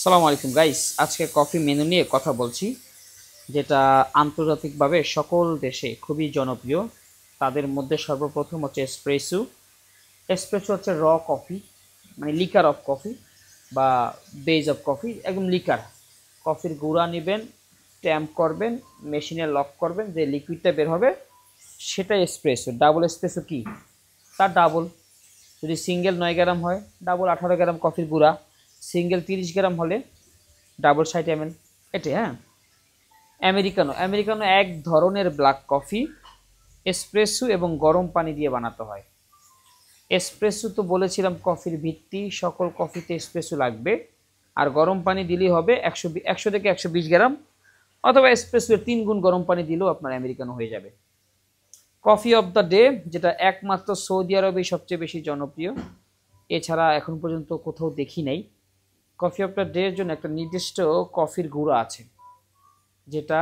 আসসালামু আলাইকুম গাইস, আজকে কফি মেনু নিয়ে কথা বলছি, যেটা আন্তর্জাতিকভাবে সকল দেশে খুবই জনপ্রিয়। তাদের মধ্যে সর্বপ্রথম হচ্ছে এসপ্রেসো। এসপ্রেসো হচ্ছে র কফি, মানে লিকার অফ কফি বা বেজ অফ কফি, একদম লিকার। কফির গুঁড়া নেবেন, ট্যাম্প করবেন, মেশিনে লক করবেন, যে লিকুইডটা বের হবে সেটা এসপ্রেসো। ডাবল এসপ্রেসো কি? তার ডাবল। যদি সিঙ্গেল 9 গ্রাম হয়, ডাবল 18 গ্রাম কফির গুঁড়া। সিঙ্গেল 30 গ্রাম হলে ডাবল 60 ml। এটি হ্যাঁ। আমেরিকানো, আমেরিকানো এক ধরনের ব্ল্যাক কফি, এসপ্রেসো এবং গরম পানি দিয়ে বানাতে হয়। এসপ্রেসো তো বলেছিলাম কফির ভিত্তি, সকল কফিতে এসপ্রেসো লাগবে। আর গরম পানি দিলেই হবে 100 থেকে 120 গ্রাম, অথবা এসপ্রেসোর 3 গুণ গরম পানি দিলেও আপনার আমেরিকানো হয়ে যাবে। কফি অফ দ্য ডে, যেটা একমাত্র সৌদি আরবেই সবচেয়ে বেশি জনপ্রিয়, এছাড়া এখন পর্যন্ত কোথাও দেখি নাই। কফি অফ দ্য ডে এর জন্য একটা নির্দিষ্ট কফির গুঁড়া আছে, যেটা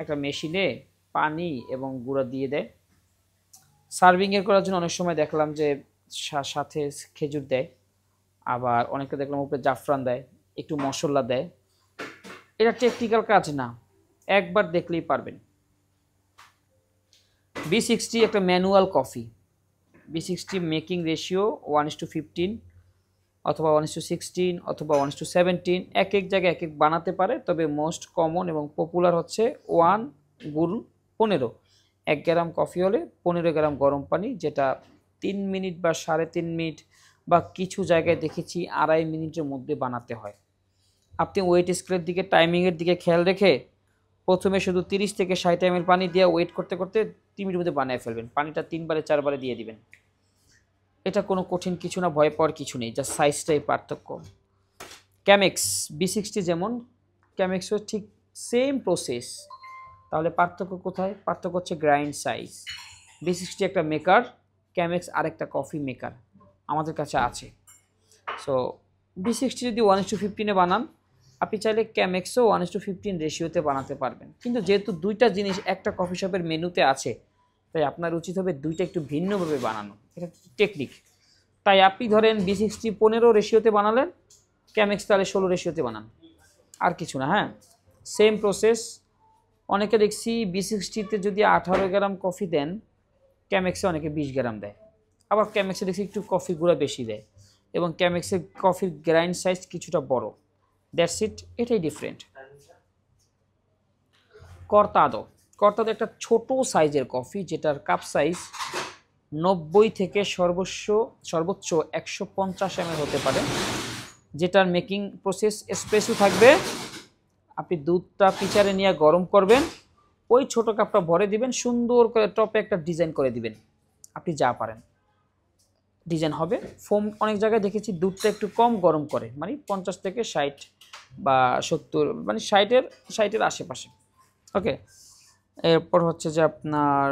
একটা মেশিনে পানি এবং গুঁড়া দিয়ে দেয়। সার্ভিংয়ের করার জন্য অনেক সময় দেখলাম যে সাথে খেজুর দেয়, আবার অনেকটা দেখলাম উপরে জাফরান দেয়, একটু মশলা দেয়। এটা টেকনিক্যাল কাজ না, একবার দেখলেই পারবেন। B60 একটা manual coffee. B60 making ratio 1:15 অথবা 1:16 অথবা 1:17, এক এক জায়গায় এক এক বানাতে পারে। তবে মোস্ট কমন এবং পপুলার হচ্ছে 1:15। 1 গ্রাম কফি হলে 15 গ্রাম গরম পানি, যেটা 3 মিনিট বা 3.5 মিনিট বা কিছু জায়গায় দেখেছি 2.5 মিনিটের মধ্যে বানাতে হয়। আপনি ওয়েট স্কেলের দিকে, টাইমিংয়ের দিকে খেয়াল রেখে প্রথমে শুধু 30 থেকে 60 ml পানি দিয়ে ওয়েট করতে করতে 3 মিনিটের মধ্যে বানিয়ে ফেলবেন। পানিটা 3বারে 4বারে দিয়ে দিবেন। এটা কোনো কঠিন কিছু না, ভয় পাওয়ার কিছু নেই, যা সাইজটাই পার্থক্য। ক্যামেক্স B60 যেমন, ক্যামেক্সও ঠিক সেম প্রসেস। তাহলে পার্থক্য কোথায়? পার্থক্য হচ্ছে গ্রাইন্ড সাইজ। B60 একটা মেকার, ক্যামেক্স আরেকটা কফি মেকার আমাদের কাছে আছে। সো B60 যদি 1:15 বানান, আপনি চাইলে ক্যামেক্সও 1:15 রেশিওতে বানাতে পারবেন। কিন্তু যেহেতু দুইটা জিনিস একটা কফি শপের মেনুতে আছে, তাই আপনার উচিত হবে দুইটা একটু ভিন্নভাবে বানানো। এটা টেকনিক। তাই আপনি ধরেন B60 15 রেশিওতে বানালেন, ক্যামেক্স তাহলে 16 রেশিওতে বানান, আর কিছু না। হ্যাঁ, সেম প্রসেস। অনেকে দেখছি B60তে যদি 18 গ্রাম কফি দেন, ক্যামেক্সে অনেকে 20 গ্রাম দেয়। আবার ক্যামেক্সে দেখছি একটু কফি গুঁড়া বেশি দেয়, এবং ক্যামেক্সের কফির গ্রাইন্ড সাইজ কিছুটা বড়। দ্যাটস ইট, এটাই ডিফারেন্ট। কর্তাদো, কর্তাদো একটা ছোট সাইজের কফি, যেটার কাপ সাইজ 90 থেকে সর্বোচ্চ 150 ml হতে পারে। যেটার মেকিং প্রসেস এসপ্রেসো থাকবে। আপনি দুধটা পিচারে নিয়ে গরম করবেন, ওই ছোট কাপটা ভরে দিবেন, সুন্দর করে টপে একটা ডিজাইন করে দিবেন। আপনি যা পারেন ডিজাইন হবে। ফোম অনেক জায়গায় দেখেছি দুধটা একটু কম গরম করে, মানে 50 থেকে 60 বা 70, মানে 60-এর আশেপাশে। ওকে, এরপর হচ্ছে যে আপনার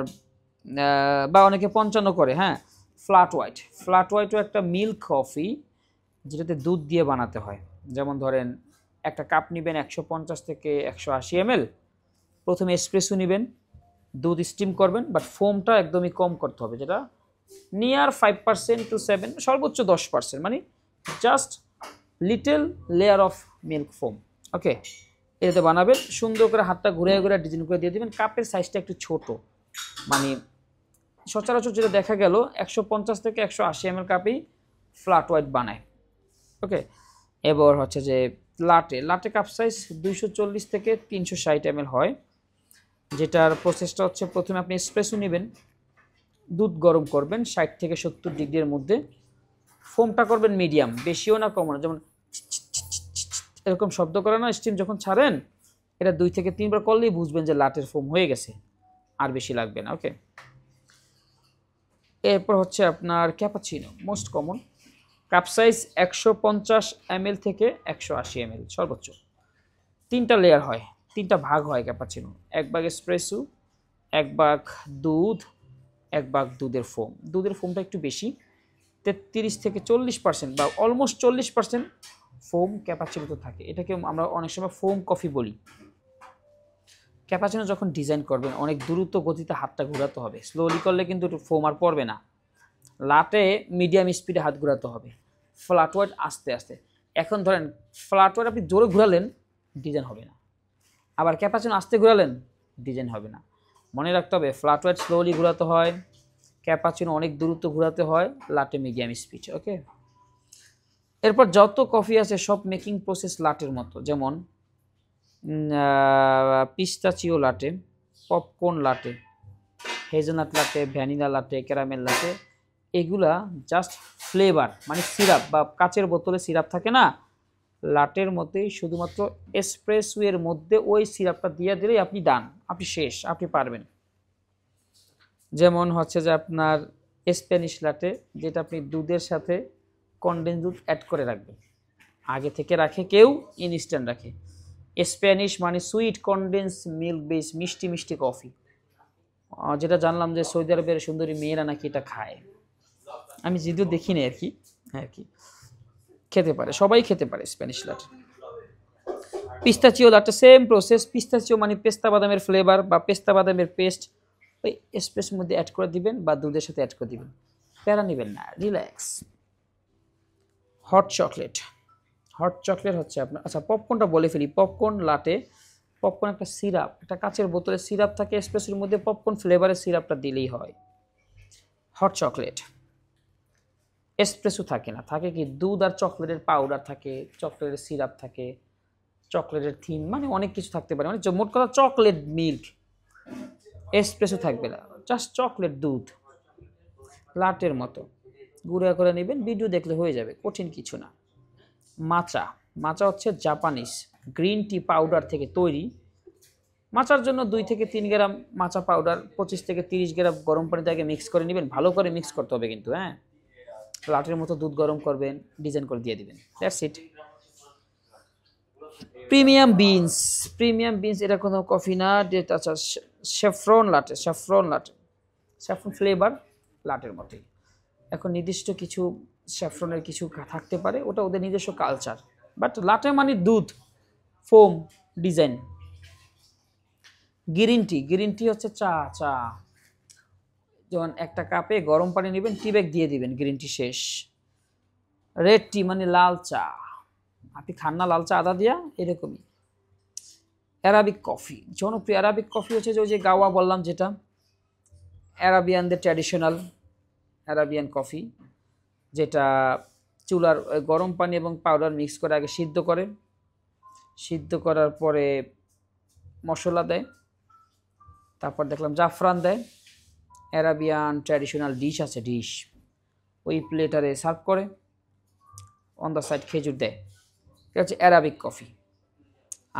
বা অনেকে 55 করে। হ্যাঁ, ফ্ল্যাট হোয়াইট। ফ্ল্যাট হোয়াইটও একটা মিল্ক কফি, যেটাতে দুধ দিয়ে বানাতে হয়। যেমন ধরেন একটা কাপ নেবেন 150 থেকে 180 ml, প্রথমে এসপ্রেসো নেবেন, দুধ স্টিম করবেন, বাট ফোমটা একদমই কম করতে হবে, যেটা নিয়ার 5% to 7, সর্বোচ্চ 10%, মানে just little layer of milk foam. Okay, এটাতে বানাবেন। সুন্দর করে হাতটা ঘুরে ঘুরে ডিজাইন করে দিয়ে দেবেন। কাপের সাইজটা একটু ছোট, মানে সচরাচর যেটা দেখা গেল 150 থেকে 180 ml কাপেই ফ্ল্যাট হোয়াইট বানায়। ওকে, এবার হচ্ছে যে লাটে কাপ সাইজ 240 থেকে 360 ml হয়। যেটার প্রসেসটা হচ্ছে প্রথমে আপনি এসপ্রেসো নেবেন, দুধ গরম করবেন 60 থেকে 70 ডিগ্রির মধ্যে, ফোমটা করবেন মিডিয়াম, বেশিও না কমও না, যেমন এরকম শব্দ করে না স্টিম যখন ছাড়েন, এটা 2 থেকে 3 বার করলেই বুঝবেন যে লাটের ফোম হয়ে গেছে, আর বেশি লাগবে না। ওকে, এরপর হচ্ছে আপনার cappuccino, most common. Cup size 150 ml থেকে 180 ml সর্বোচ্চ। 3টা লেয়ার হয়, 3টা ভাগ হয় ক্যাপাচিনো। 1 ভাগ এসপ্রেসো, 1 ভাগ দুধ, 1 ভাগ দুধের ফোম। দুধের ফোমটা একটু বেশি, 33 থেকে 40% বা অলমোস্ট 40% ফোম ক্যাপাচিনোতে থাকে। এটাকে আমরা অনেক সময় ফোম কফি বলি। ক্যাপাচিনো যখন ডিজাইন করবেন, অনেক দ্রুত গতিতে হাতটা ঘোরাতে হবে, স্লোলি করলে কিন্তু ফোম আর পড়বে না। লাটে মিডিয়াম স্পিডে হাত ঘোরাতে হবে, ফ্ল্যাট হোয়াইট আস্তে আস্তে। এখন ধরেন ফ্ল্যাট হোয়াইট আপনি জোরে ঘোরালেন ডিজাইন হবে না, আবার ক্যাপাচিনো আস্তে ঘোরালেন ডিজাইন হবে না। মনে রাখতে হবে ফ্ল্যাট হোয়াইট স্লোলি ঘোরাতে হয়, ক্যাপাচিনো অনেক দ্রুত ঘোরাতে হয়, লাটে মিডিয়াম স্পিড। ওকে, এরপর যত কফি আছে সব মেকিং প্রসেস লাটের মতো, যেমন pistachio latte, popcorn latte, hazelnut latte, vanilla latte, caramel latte, এগুলা জাস্ট ফ্লেভার, মানে সিরাপ বা কাচের বোতলে সিরাপ থাকে না, লাটের মধ্যেই শুধুমাত্র এসপ্রেসোয়ের মধ্যে ওই সিরাপটা দিয়ে দিলেই আপনি ডান, আপনি শেষ, আপনি পারবেন। যেমন হচ্ছে যে আপনার স্প্যানিশ লাটে, যেটা আপনি দুধের সাথে কনডেন্স দুধ অ্যাড করে রাখবেন, আগে থেকে রাখে কেউ, ইনস্ট্যান্ট রাখে। স্প্যানিশ মানে সুইট কনডেন্স মিল্ক বেস, মিষ্টি মিষ্টি কফি, যেটা জানলাম যে সৌদি আরবের সুন্দরী মেয়েরা নাকি এটা খায়, আমি যদিও দেখিনি আর কি, আর কি খেতে পারে, সবাই খেতে পারে Spanish latte. Pistachio latte same process, pistachio মানে পেস্তা বাদামের ফ্লেভার বা পেস্তা বাদামের পেস্ট ওই এসপ্রেসোর মধ্যে অ্যাড করে দিবেন বা দুধের সাথে অ্যাড করে দিবেন, প্যারা নেবেন না, relax. Hot chocolate, hot chocolate হচ্ছে আপনার, আচ্ছা পপকর্নটা বলে ফেলি, পপকর্ন লাটে, পপকর্ন একটা সিরাপ, একটা কাচের বোতলে সিরাপ থাকে, এসপ্রেসোর মধ্যে পপকর্ন ফ্লেভারের সিরাপটা দিলেই হয়। হট চকলেট এসপ্রেসো থাকে না, থাকে কি দুধ আর চকলেটের পাউডার থাকে, চকলেটের সিরাপ থাকে, চকলেটের থিম, মানে অনেক কিছু থাকতে পারে, মানে মোট কথা চকলেট মিল্ক, এসপ্রেসো থাকবে না, জাস্ট চকলেট দুধ লাটের মতো গুঁড়া করে নেবেন, ভিডিও দেখলে হয়ে যাবে, কঠিন কিছু না। মাচা, মাচা হচ্ছে জাপানিজ গ্রিন টি পাউডার থেকে তৈরি, মাচার জন্য 2 থেকে 3 গ্রাম মাচা পাউডার 25 থেকে 30 গ্রাম গরম পানিতে আগে মিক্স করে নেবেন, ভালো করে মিক্স করতে হবে কিন্তু, হ্যাঁ, লাটের মতো দুধ গরম করবেন, ডিজাইন করে দিয়ে দিবেন, that's it. Premium beans, premium beans এটা কোনো কফি না, আচ্ছা স্যাফরন লাটে, স্যাফরন লাটে, স্যাফরন ফ্লেভার লাটের মতোই, এখন নির্দিষ্ট কিছু স্যাফরনের কিছু থাকতে পারে, ওটা ওদের নিজস্ব কালচার, বাট লাটে মানে দুধ, foam, design. Green tea, green tea হচ্ছে চা, চা যেমন একটা কাপে গরম পানি নেবেন, টি ব্যাগ দিয়ে দিবেন, গ্রিন টি শেষ। রেড টি মানে লাল চা, আপনি খান না লাল চা আদা দিয়া, এরকমই। অ্যারাবিক কফি, জনপ্রিয় অ্যারাবিক কফি হচ্ছে যে ওই যে গাওয়া বললাম, যেটা অ্যারাবিয়ানদের ট্র্যাডিশনাল অ্যারাবিয়ান কফি, যেটা চুলার গরম পানি এবং পাউডার মিক্স করে আগে সিদ্ধ করে, সিদ্ধ করার পরে মশলা দেয়, তারপর দেখলাম জাফরান দেয়, অ্যারাবিয়ান ট্র্যাডিশনাল ডিশ আছে, ডিশ ওই প্লেটারে সার্ভ করে, অন দ্য সাইড খেজুর দেয়, এটা হচ্ছে অ্যারাবিক কফি।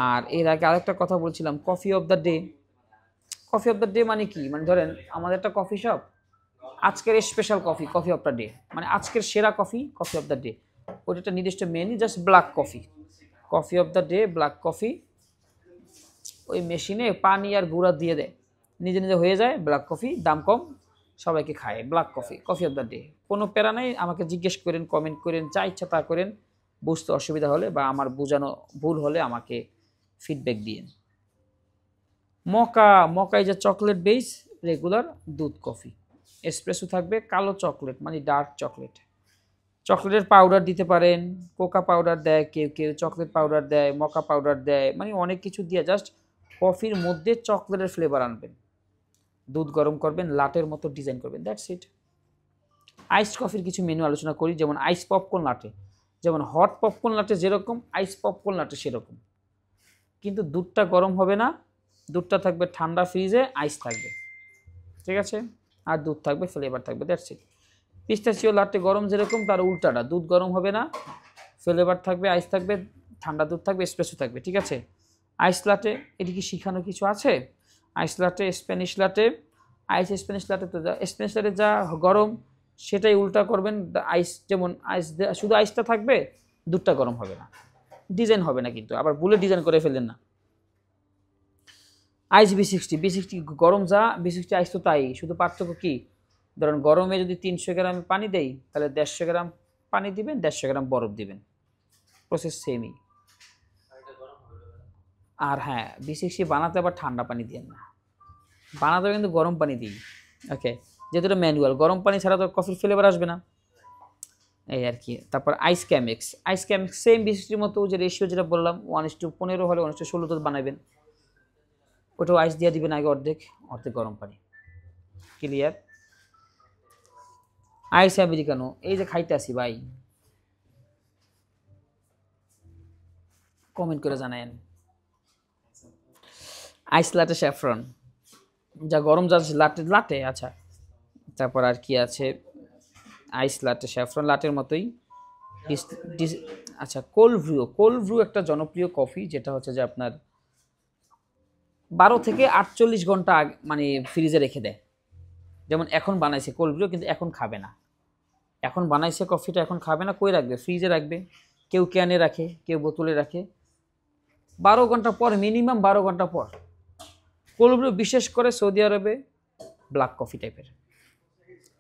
আর এর আগে আরেকটা কথা বলছিলাম, coffee of the day, coffee of the day মানে কি, মানে ধরেন আমাদের একটা কফি শপ, আজকের special coffee, coffee of the day, মানে আজকের সেরা coffee, coffee of the day, ওটা একটা নির্দিষ্ট menu, just black coffee, coffee of the day black coffee, ওই মেশিনে পানি আর গুঁড়া দিয়ে দেয়, নিজে নিজে হয়ে যায় ব্ল্যাক কফি, দাম কম, সবাইকে খায়, black coffee, coffee of the day. কোনো প্যারা নেই, আমাকে জিজ্ঞেস করেন, কমেন্ট করেন, যা ইচ্ছা তা করেন, বুঝতে অসুবিধা হলে বা আমার বোঝানো ভুল হলে আমাকে ফিডব্যাক দিন। Mocha, mocha is a chocolate base regular দুধ কফি, এসপ্রেসো থাকবে, কালো চকলেট মানে ডার্ক চকলেট, চকলেটের পাউডার দিতে পারেন, কোকা পাউডার দেয় কেউ কেউ, চকলেট পাউডার দেয়, মকা পাউডার দেয়, মানে অনেক কিছু দিয়ে জাস্ট কফির মধ্যে চকলেটের ফ্লেভার আনবেন, দুধ গরম করবেন, লাটের মতো ডিজাইন করবেন, দ্যাটস ইট। আইসড কফির কিছু মেনু আলোচনা করি, যেমন আইস পপকর্ন লাটে, যেমন হট পপকর্ন লাটে যেরকম, আইস পপকর্ন লাটে সেরকম, কিন্তু দুধটা গরম হবে না, দুধটা থাকবে ঠান্ডা ফ্রিজে, আইস থাকবে, ঠিক আছে, আর দুধ থাকবে, ফ্লেভার থাকবে, দ্যাটস ইট। পিস্তাচিও লাটে গরম যেরকম তার উল্টাটা, দুধ গরম হবে না, ফ্লেভার থাকবে, আইস থাকবে, ঠান্ডা দুধ থাকবে, এসপ্রেসো থাকবে, ঠিক আছে। আইস লাটে, এদিকে শিখানো কিছু আছে, আইস লাটে, স্প্যানিশ লাটে, আইস স্প্যানিশ লাটে তো যা স্প্যানিশ লাটে যা গরম সেটাই উল্টা করবেন, আইস যেমন আইস শুধু আইসটা থাকবে, দুধটা গরম হবে না, ডিজাইন হবে না, কিন্তু আবার ভুলে ডিজাইন করে ফেললেন না। আইস B60, B60 গরম যা, B60 আইস তো তাই, শুধু পার্থক্য কি, ধরুন গরমে যদি 300 গ্রাম পানি দেই, তাহলে 150 গ্রাম পানি দিবেন, 150 গ্রাম বরফ দিবেন, প্রসেস সেমই। আর হ্যাঁ, B60 বানাতে আবার ঠান্ডা পানি দিয়েন না, বানাতে কিন্তু গরম পানি দিই, ওকে, যেহেতু এটা ম্যানুয়াল, গরম পানি ছাড়া তো কফির ফ্লেভার আসবে না। এই আর কি। তারপর আইস ক্যামেক্স, আইস ক্যামেক্স সেম বিস্কিটের মতো, যে রেশিও যেটা বললাম 1:15 হলে 1:16 দুধ বানাবেন, ওটাও আইস দিয়ে দিবেন আগে, অর্ধেক অর্ধেক গরম পানি। ক্লিয়ার? আইস আমেরিকানো, এই যে খাইতে আসি ভাই, কমেন্ট করে জানায়েন। আইস লাটে স্যাফরন, যা গরম যা লাটে লাটে, আচ্ছা। তারপর আর কি আছে, আইস লাটে স্যাফরন লাটের মতোই। আচ্ছা, কোল্ড ব্রু, কোল্ড ব্রু একটা জনপ্রিয় কফি, যেটা হচ্ছে যে আপনার 12 থেকে 48 ঘন্টা মানে ফ্রিজে রেখে দেয়। যেমন এখন বানাইছে কোল্ড ব্রু, কিন্তু এখন খাবে না, এখন বানাইছে কফিটা, এখন খাবে না, কই রাখবে? ফ্রিজে রাখবে। কেউ ক্যানে রাখে, কেউ বোতলে রাখে। 12 ঘন্টা পর, মিনিমাম 12 ঘন্টা পর কোল্ড ব্রু, বিশেষ করে সৌদি আরবে ব্ল্যাক কফি টাইপের।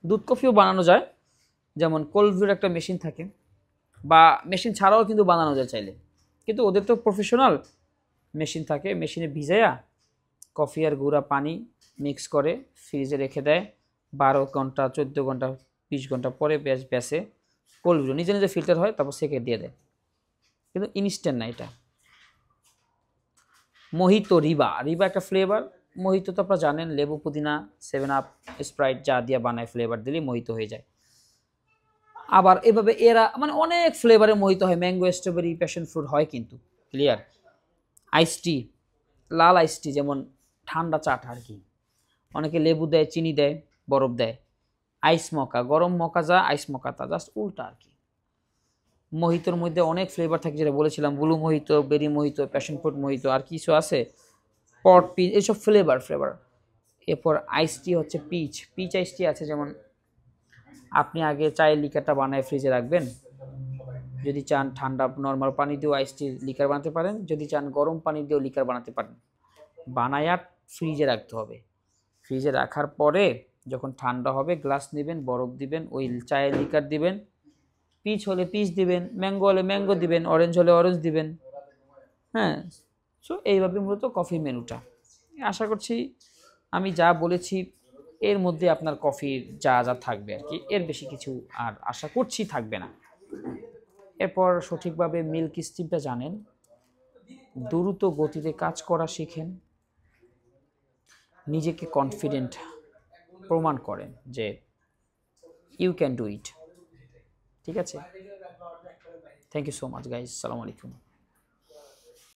দুধ কফিও বানানো যায়, যেমন কোল্ড ব্রুর একটা মেশিন থাকে, বা মেশিন ছাড়াও কিন্তু বানানো যায় চাইলে, কিন্তু ওদের তো প্রফেশনাল মেশিন থাকে, মেশিনে ভিজাইয়া কফি আর গুঁড়া পানি মিক্স করে ফ্রিজে রেখে দেয়। 12 ঘন্টা 14 ঘন্টা 20 ঘন্টা পরে বেসে কোল্ড ব্রু নিজে নিজে ফিল্টার হয়, তারপর সেকে দিয়ে দেয়, কিন্তু ইনস্ট্যান্ট না এটা। মোহিতো, রিবা, রিবা একটা ফ্লেভার। মোহিতো তো আপনারা জানেন, লেবু, পুদিনা, 7 আপ, স্প্রাইট যা দিয়ে বানায়, ফ্লেভার দিলেই মোহিতো হয়ে যায়। আবার এভাবে এরা মানে অনেক ফ্লেভারের মোহিতো হয়, ম্যাঙ্গো, স্ট্রবেরি, প্যাশন ফ্রুট হয় কিন্তু। ক্লিয়ার? আইস টি, লাল আইস টি, যেমন ঠান্ডা চাটা আর কি, অনেকে লেবু দেয়, চিনি দেয়, বরফ দেয়। আইস মকা, গরম মকা যা, আইস মকা তা, জাস্ট উল্টা আর কি। মোহিতোর মধ্যে অনেক ফ্লেভার থাকে, যেটা বলেছিলাম, ব্লু মোহিতো, বেরি মোহিতো, প্যাশন ফ্রুট মোহিতো, আর কিছু আছে, পট পিচ, এইসব ফ্লেভার। এরপর আইস টি হচ্ছে পিচ, পিচ আইস টি আছে, যেমন আপনি আগে চায়ের লিকারটা বানায় ফ্রিজে রাখবেন, যদি চান ঠান্ডা নর্মাল পানি দিয়েও আইস টি লিকার বানাতে পারেন, যদি চান গরম পানি দিয়েও লিকার বানাতে পারেন। বানায়া ফ্রিজে রাখতে হবে, ফ্রিজে রাখার পরে যখন ঠান্ডা হবে গ্লাস নেবেন, বরফ দিবেন, ওই চায়ের লিকার দিবেন, পিচ হলে পিচ দিবেন, ম্যাঙ্গো হলে ম্যাঙ্গো দিবেন, অরেঞ্জ হলে অরেঞ্জ দিবেন। হ্যাঁ, সো এইভাবে মূলত কফির মেনুটা। আশা করছি আমি যা বলেছি এর মধ্যে আপনার কফির যা যা থাকবে আর কি, এর বেশি কিছু আর আশা করছি থাকবে না। এরপর সঠিকভাবে মিল্ক স্টিমটা জানেন, দ্রুত গতিতে কাজ করা শিখেন, নিজেকে কনফিডেন্ট প্রমাণ করেন যে ইউ ক্যান ডু ইট। ঠিক আছে? Thank you so much guys, আসসালামু আলাইকুম।